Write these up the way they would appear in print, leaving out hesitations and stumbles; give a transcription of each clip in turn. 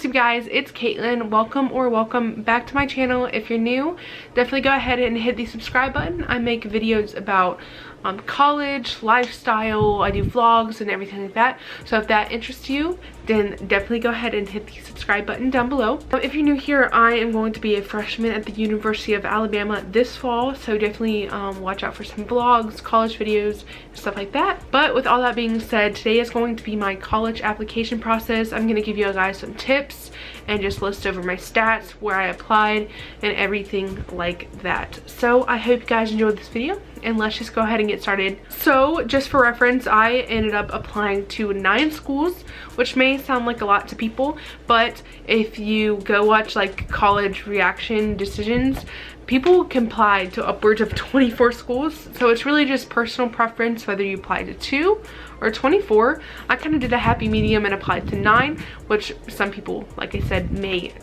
what's up guys, it's Katelyn. Welcome back to my channel. If you're new, definitely go ahead and hit the subscribe button. I make videos about college, lifestyle, I do vlogs and everything like that. So if that interests you, then definitely go ahead and hit the subscribe button down below. If you're new here, I am going to be a freshman at the University of Alabama this fall, so definitely watch out for some vlogs, college videos, and stuff like that. But with all that being said, today is going to be my college application process. I'm going to give you guys some tips and just list over my stats, where I applied, and everything like that. So I hope you guys enjoyed this video, and let's just go ahead and get started. So just for reference, I ended up applying to 9 schools, which may sound like a lot to people, but if you go watch like college reaction decisions, people can apply to upwards of 24 schools. So it's really just personal preference whether you apply to 2 or 24. I kind of did a happy medium and applied to 9, which some people, like I said, may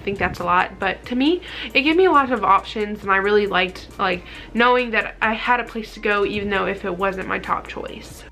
think that's a lot, but to me it gave me a lot of options, and I really liked like knowing that I had a place to go even though if it wasn't my top choice.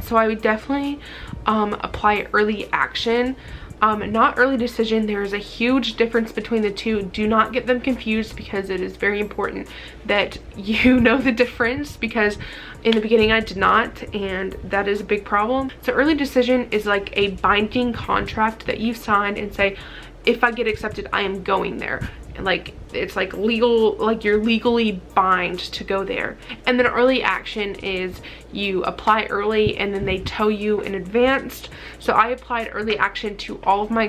So I would definitely apply early action, not early decision. There is a huge difference between the two. Do not get them confused, because it is very important that you know the difference, because in the beginning I did not, and that is a big problem. So early decision is like a binding contract that you sign and say, if I get accepted, I am going there. Like it's like legal, like you're legally bind to go there. And then early action is you apply early and then they tell you in advance. So I applied early action to all of my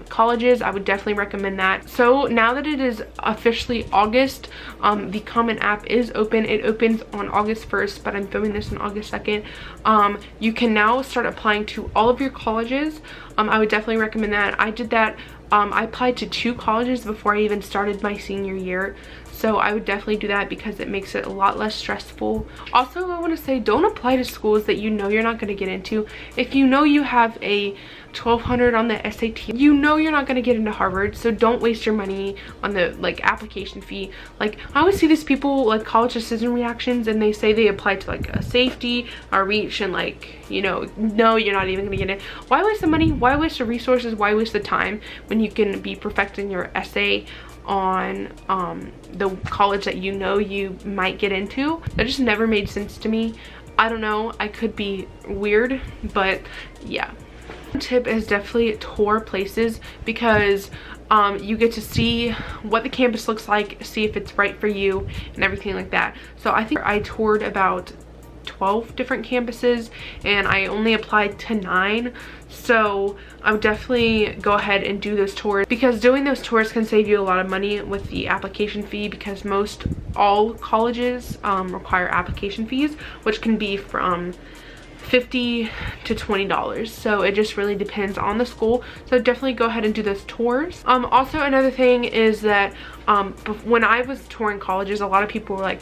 colleges. I would definitely recommend that. So now that it is officially August, the Common App is open. It opens on August 1st, but I'm filming this on August 2nd. You can now start applying to all of your colleges. I would definitely recommend that. I did that. I applied to 2 colleges before I even started my senior year, so I would definitely do that because it makes it a lot less stressful. Also, I want to say, don't apply to schools that you know you're not going to get into. If you know you have a 1200 on the SAT, you know you're not going to get into Harvard, so don't waste your money on the like application fee. Like I always see these people like college decision reactions, and they say they applied to like a safety or reach, and like, you know, no, you're not even going to get it. Why waste the money? Why waste the resources? Why waste the time when you can be perfecting your essay on the college that you know you might get into? That just never made sense to me. I don't know, I could be weird, but yeah. Tip is definitely tour places, because you get to see what the campus looks like, see if it's right for you and everything like that. So I think I toured about 12 different campuses and I only applied to 9. So I would definitely go ahead and do those tours, because doing those tours can save you a lot of money with the application fee, because all colleges require application fees, which can be from $50 to $20. So it just really depends on the school. So definitely go ahead and do those tours. Also, another thing is that when I was touring colleges, a lot of people were like,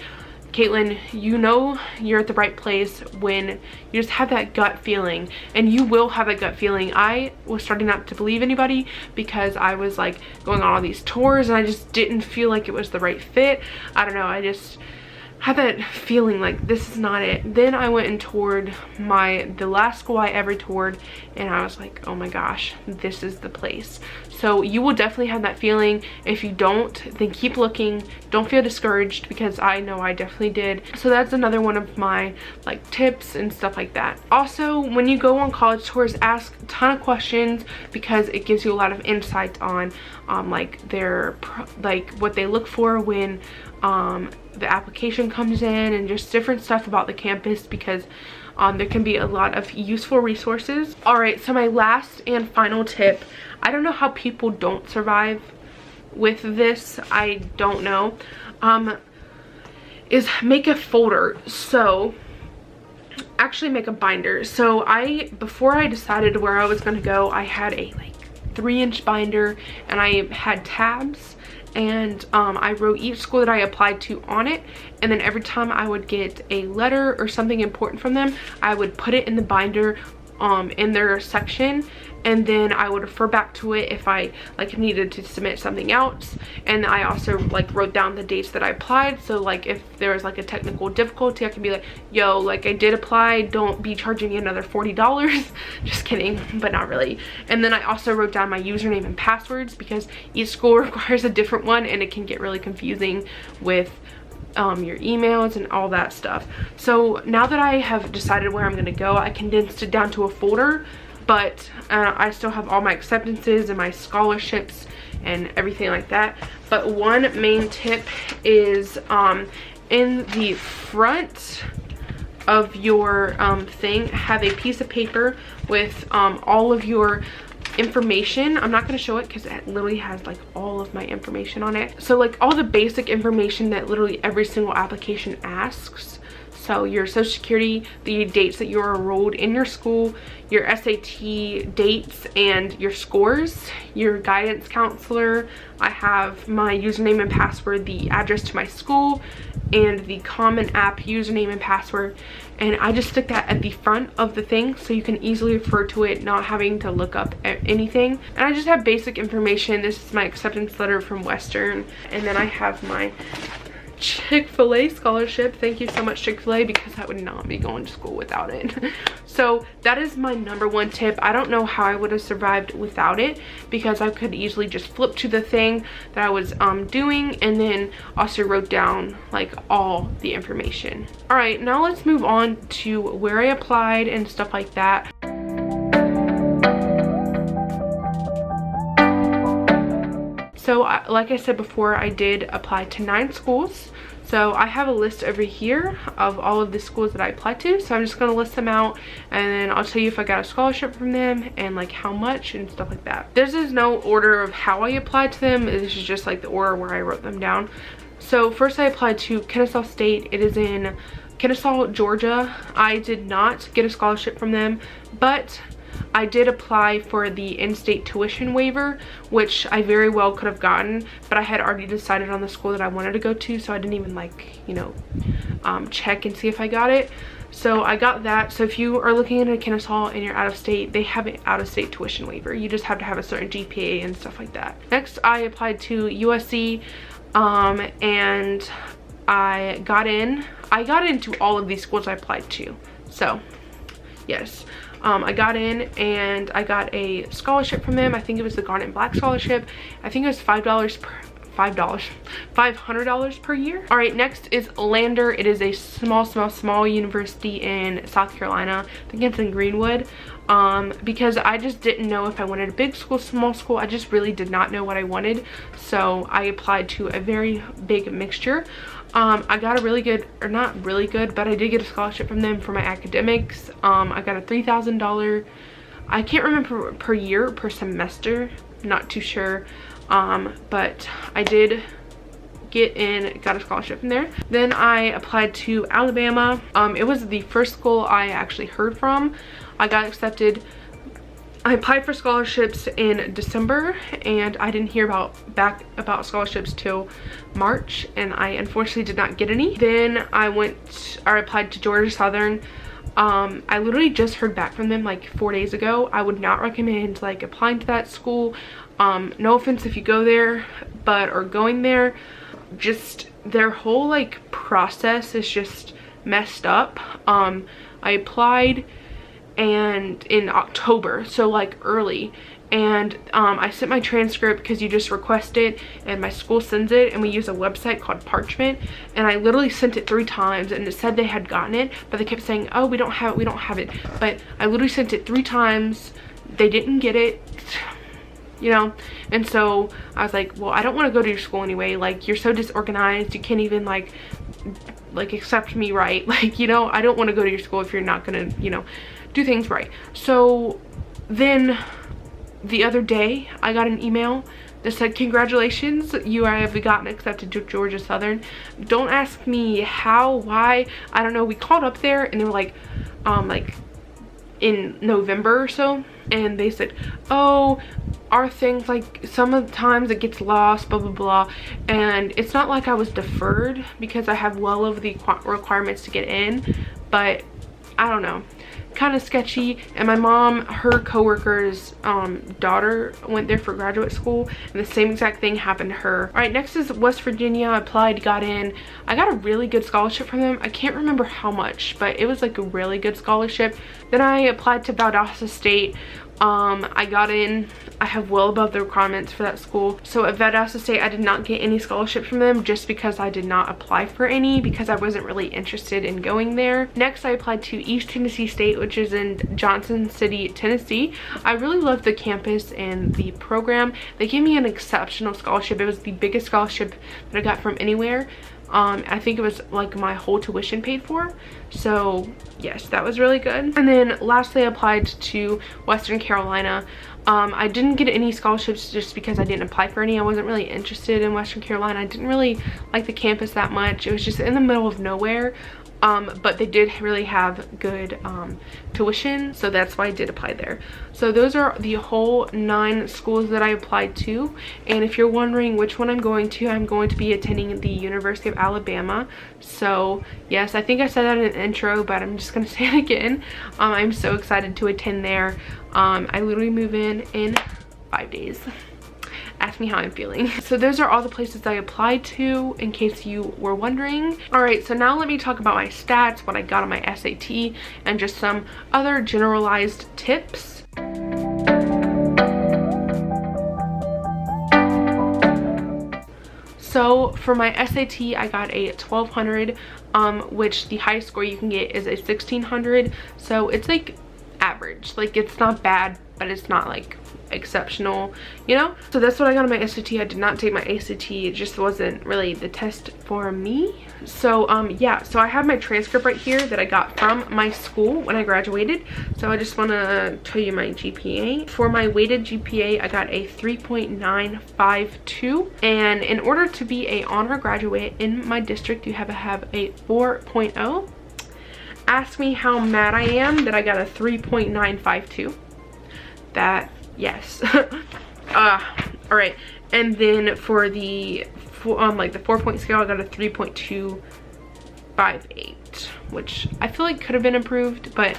Katelyn, you know you're at the right place when you just have that gut feeling, and you will have that gut feeling. I was starting not to believe anybody because I was like going on all these tours and I just didn't feel like it was the right fit. I don't know, I just had that feeling like this is not it. Then I went and toured the last school I ever toured, and I was like, oh my gosh, this is the place. So you will definitely have that feeling. If you don't, then keep looking. Don't feel discouraged, because I know I definitely did. So that's another one of my like tips and stuff like that. Also, when you go on college tours, ask a ton of questions, because it gives you a lot of insight on like what they look for when the application comes in, and just different stuff about the campus, because there can be a lot of useful resources. Alright, so my last and final tip, I don't know how people don't survive with this, I don't know, is make a folder. So actually make a binder. So before I decided where I was going to go, I had a like 3-inch binder, and I had tabs, and I wrote each school that I applied to on it, and then every time I would get a letter or something important from them, I would put it in the binder in their section, and then I would refer back to it if I like needed to submit something else. And I also like wrote down the dates that I applied, so like if there was like a technical difficulty, I could be like, yo, like I did apply, don't be charging me another $40. Just kidding, but not really. And then I also wrote down my username and passwords, because each school requires a different one and it can get really confusing with your emails and all that stuff. So now that I have decided where I'm going to go, I condensed it down to a folder, but I still have all my acceptances and my scholarships and everything like that. But one main tip is in the front of your thing, have a piece of paper with all of your information. I'm not going to show it because it literally has like all of my information on it. So like all the basic information that literally every single application asks. So your social security, the dates that you're enrolled in your school, your SAT dates and your scores, your guidance counselor. I have my username and password, the address to my school, and the Common App username and password. And I just stick that at the front of the thing so you can easily refer to it, not having to look up anything. And I just have basic information. This is my acceptance letter from Western. And then I have my Chick-fil-A scholarship. Thank you so much, Chick-fil-A, because I would not be going to school without it. So that is my #1 tip. I don't know how I would have survived without it, because I could easily just flip to the thing that I was doing, and then also wrote down like all the information. All right, now let's move on to where I applied and stuff like that. So like I said before, I did apply to 9 schools. So I have a list over here of all of the schools that I applied to. So I'm just going to list them out, and then I'll tell you if I got a scholarship from them and like how much and stuff like that. This is no order of how I applied to them. This is just like the order where I wrote them down. So first I applied to Kennesaw State. It is in Kennesaw, Georgia. I did not get a scholarship from them, but I did apply for the in-state tuition waiver, which I very well could have gotten, but I had already decided on the school that I wanted to go to, so I didn't even like, you know, check and see if I got it. So I got that. So if you are looking into Kennesaw and you're out of state, they have an out-of-state tuition waiver. You just have to have a certain GPA and stuff like that. Next, I applied to USC, and I got in. I got into all of these schools I applied to. So yes. I got in and I got a scholarship from them. I think it was the Garnet and Black scholarship. I think it was $500 per year. All right, next is Lander. It is a small university in South Carolina. I think it's in Greenwood. Because I just didn't know if I wanted a big school, small school. I just really did not know what I wanted. So I applied to a very big mixture. I got a really good, or not really good, but I did get a scholarship from them for my academics. I got a $3,000, I can't remember per year, per semester, not too sure. But I did get in, got a scholarship from there. Then I applied to Alabama. It was the first school I actually heard from. I got accepted. I applied for scholarships in December, and I didn't hear back about scholarships till March, and I unfortunately did not get any. Then I applied to Georgia Southern. I literally just heard back from them like 4 days ago. I would not recommend like applying to that school. No offense if you go there, or going there, just their whole like process is just messed up. I applied and in October, so like early, and I sent my transcript because you just request it and my school sends it, and we use a website called Parchment, and I literally sent it 3 times and it said they had gotten it, but they kept saying, oh, we don't have it, but I literally sent it 3 times. They didn't get it, you know. And so I was like, well, I don't want to go to your school anyway. Like, you're so disorganized, you can't even like accept me right. Like, you know, I don't want to go to your school if you're not gonna, you know, do things right. So then the other day I got an email that said, congratulations, you have gotten accepted to Georgia Southern. Don't ask me how, why, I don't know. We called up there and they were like in November or so, and they said, oh, our things, like some of the times it gets lost, blah blah blah. And it's not like I was deferred, because I have well over the requirements to get in, but I don't know, kind of sketchy. And my mom, her coworker's daughter went there for graduate school, and the same exact thing happened to her. All right, next is West Virginia. I applied, got in. I got a really good scholarship from them. I can't remember how much, but it was like a really good scholarship. Then I applied to Valdosta State. I got in. I have well above the requirements for that school. So at Valdosta State, I did not get any scholarships from them just because I did not apply for any, because I wasn't really interested in going there. Next, I applied to East Tennessee State, which is in Johnston City, Tennessee. I really loved the campus and the program. They gave me an exceptional scholarship. It was the biggest scholarship that I got from anywhere. I think it was like my whole tuition paid for. So yes, that was really good. And then lastly, I applied to Western Carolina. I didn't get any scholarships just because I didn't apply for any. I wasn't really interested in Western Carolina. I didn't really like the campus that much. It was just in the middle of nowhere. But they did really have good tuition, so that's why I did apply there. So those are the whole 9 schools that I applied to. And if you're wondering which one I'm going to be attending the University of Alabama. So yes, I think I said that in an intro, but I'm just gonna say it again. I'm so excited to attend there. I literally move in 5 days. Ask me how I'm feeling. So those are all the places I applied to, in case you were wondering. All right, so now let me talk about my stats, what I got on my SAT, and just some other generalized tips. So for my SAT, I got a 1200, which the highest score you can get is a 1600. So it's like average. Like, it's not bad, but it's not like exceptional, you know. So that's what I got on my SAT. I did not take my ACT. It just wasn't really the test for me. So yeah, so I have my transcript right here that I got from my school when I graduated. So I just want to tell you my GPA. For my weighted GPA, I got a 3.952, and in order to be a honor graduate in my district, you have to have a 4.0. Ask me how mad I am that I got a 3.952. That, yes. All right, and then for the like the 4-point scale, I got a 3.258, which I feel like could have been improved, but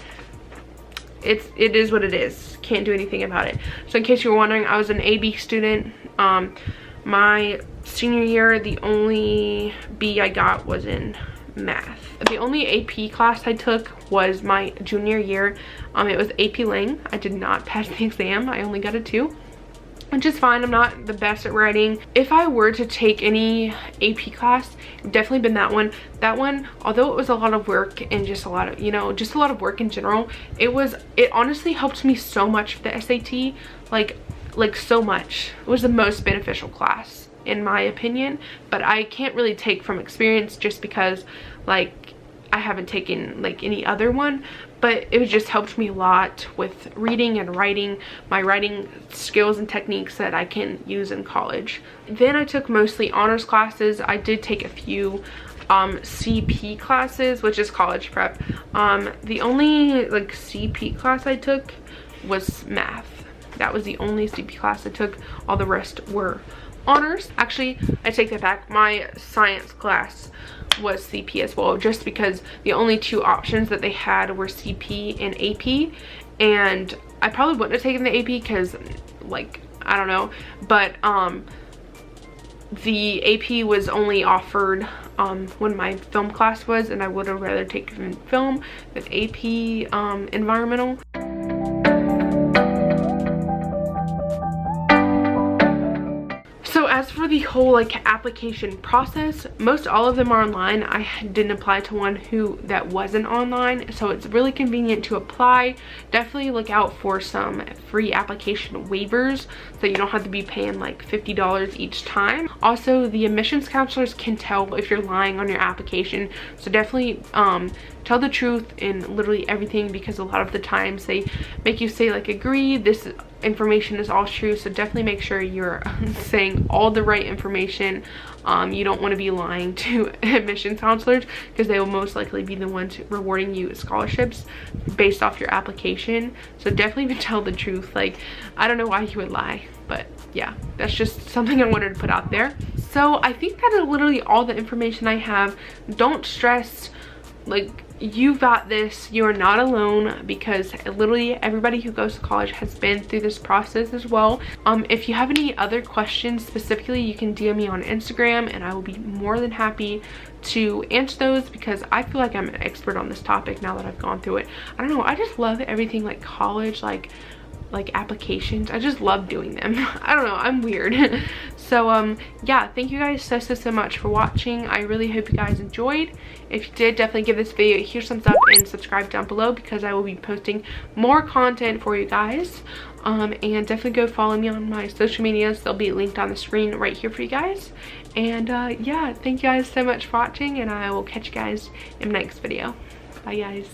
it is what it is. Can't do anything about it. So in case you were wondering, I was an AB student. My senior year, the only B I got was in math. The only AP class I took was my junior year. It was AP Lang. I did not pass the exam. I only got a 2, which is fine. I'm not the best at writing. If I were to take any AP class, it would definitely been that one. That one, although it was a lot of work and just a lot of, you know, just a lot of work in general, it honestly helped me so much for the SAT, like so much. It was the most beneficial class in my opinion, but I can't really take from experience just because like I haven't taken like any other one, but it just helped me a lot with reading and writing, my writing skills and techniques that I can use in college. Then I took mostly honors classes. I did take a few CP classes, which is college prep. The only like CP class I took was math. That was the only CP class I took. All the rest were honors. Actually, I take that back. My science class was CP as well, just because the only 2 options that they had were CP and AP, and I probably wouldn't have taken the AP because like I don't know, but the AP was only offered when my film class was, and I would have rather taken film than AP environmental. So as for the whole like application process, most all of them are online. I didn't apply to one that wasn't online, so it's really convenient to apply. Definitely look out for some free application waivers so you don't have to be paying like $50 each time. Also, the admissions counselors can tell if you're lying on your application, so definitely tell the truth in literally everything, because a lot of the times they make you say like, agree, this information is all true. So definitely make sure you're saying all the right information. You don't want to be lying to admissions counselors, because they will most likely be the ones rewarding you scholarships based off your application. So definitely tell the truth. Like, I don't know why you would lie, but yeah, that's just something I wanted to put out there. So I think that is literally all the information I have. Don't stress. Like, you got this. You are not alone, because literally everybody who goes to college has been through this process as well. If you have any other questions specifically, you can DM me on Instagram and I will be more than happy to answer those, because I feel like I'm an expert on this topic now that I've gone through it. I don't know, I just love everything like college, like applications. I just love doing them. I don't know, I'm weird. So yeah, thank you guys so much for watching. I really hope you guys enjoyed. If you did, definitely give this video a huge thumbs up and subscribe down below, because I will be posting more content for you guys. And definitely go follow me on my social medias. They'll be linked on the screen right here for you guys. And yeah, thank you guys so much for watching, and I will catch you guys in the next video. Bye guys.